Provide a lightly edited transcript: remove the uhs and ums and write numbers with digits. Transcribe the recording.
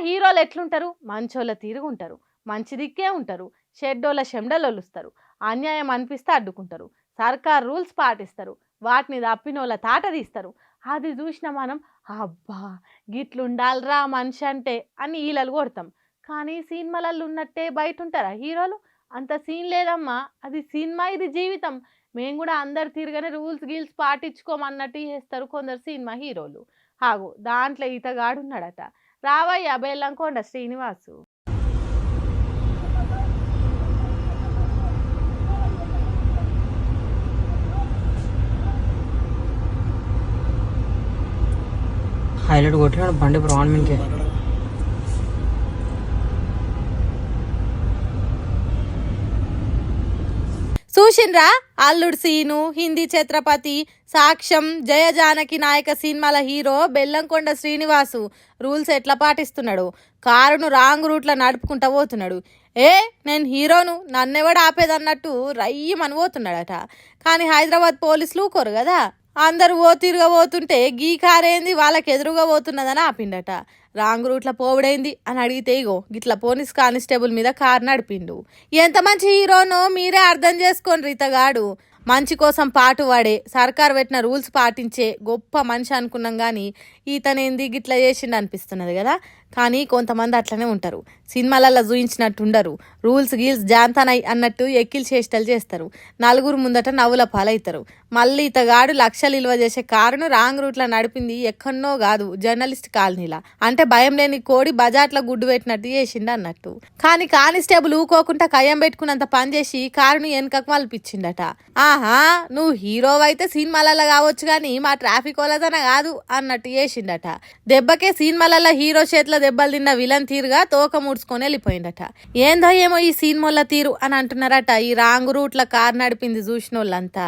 హీరోలు ఎట్లుంటారు? మంచోళ్ళ తీరుగుంటారు, మంచి దిక్కే ఉంటారు, షెడ్డోళ్ళ షెండలొలుస్తారు, అన్యాయం అనిపిస్తే అడ్డుకుంటారు, సర్కార్ రూల్స్ పాటిస్తారు, వాటిని తప్పినోళ్ళ తాట తీస్తారు. అది చూసిన మనం అబ్బా గిట్లుండాలిరా మనిషి అంటే అని ఈలలు కొడతాం. కానీ సినిమాలలో ఉన్నట్టే బయట ఉంటారా హీరోలు? అంత సీన్ లేదమ్మా. అది సినిమా, ఇది జీవితం. మేము కూడా అందరు తిరగనే రూల్స్ గీల్స్ పాటించుకోమన్నట్టు చేస్తారు కొందరు సినిమా హీరోలు. ఆగు దాంట్లో ఈతగాడున్నాడట. రావయ్య బెల్లంకొండ శ్రీనివాసు. హైలైట్ కొట్టినాడు బండి ప్రాణ్ మీకే. చూసిండ్రా అల్లుడు సీను, హిందీ ఛత్రపతి, సాక్ష్యం, జయ జానకి నాయక సినిమాల హీరో బెల్లంకొండ శ్రీనివాసు రూల్స్ ఎట్లా పాటిస్తున్నాడు? కారును రాంగ్ రూట్లో నడుపుకుంటా పోతున్నాడు. నేను హీరోను, నన్నెవడు ఆపేదన్నట్టు రయ్యమని పోతున్నాడట. కానీ హైదరాబాద్ పోలీసులు ఊకోరు కదా. అందరూ ఓతీరుగా పోతుంటే గీ కారేంది వాళ్ళకి ఎదురుగా పోతున్నదని ఆపిండట. రాంగ్ రూట్లో పోవుడైంది అని అడిగితే ఇగో గిట్లా పోలీస్ కానిస్టేబుల్ మీద కారు నడిపిండు. ఎంత మంచి హీరోనో మీరే అర్థం చేసుకోండి. ఇతగాడు మంచి కోసం పాటువాడే, సర్కార్ పెట్టిన రూల్స్ పాటించే గొప్ప మనిషి అనుకున్నాం. కానీ ఈతనేంది గిట్లా చేసిండు అనిపిస్తున్నది కదా. కానీ కొంతమంది అట్లనే ఉంటారు, సినిమాలలో చూయించినట్టు ఉండరు, రూల్స్ గీల్స్ జాంతానై అన్నట్టు ఎక్కిల్ చేష్టలు చేస్తారు, నలుగురు ముందట నవ్వుల పాలవుతారు. మళ్ళీ ఇతగాడు లక్షలు విలువ చేసే కారును రాంగ్ రూట్లో నడిపింది ఎక్కడనో కాదు, జర్నలిస్ట్ కాలనీలా. అంటే భయం లేని కోడి బజార్లో గుడ్డు పెట్టినట్టు చేసిండు అన్నట్టు. కానీ కానిస్టేబుల్ ఊకోకుండా కయ్యం పెట్టుకున్నంత పని చేసి కారును వెనకకు మలిపించిండట. ఆహా నువ్వు హీరో అయితే సినిమాలలో కావచ్చు కానీ మా ట్రాఫిక్ వాళ్ళదన కాదు అన్నట్టు చేసిండట. దెబ్బకే సినిమాలలో హీరో చేతిలో దెబ్బలు తిన్న విలన్ తీరుగా తోక ముడుచుకొని వెళ్ళిపోయిందట. ఏందో ఏమో ఈ సినిమాల తీరు అని అంటున్నారట ఈ రాంగ్ రూట్ల కారు నడిపింది చూసిన వాళ్ళంతా.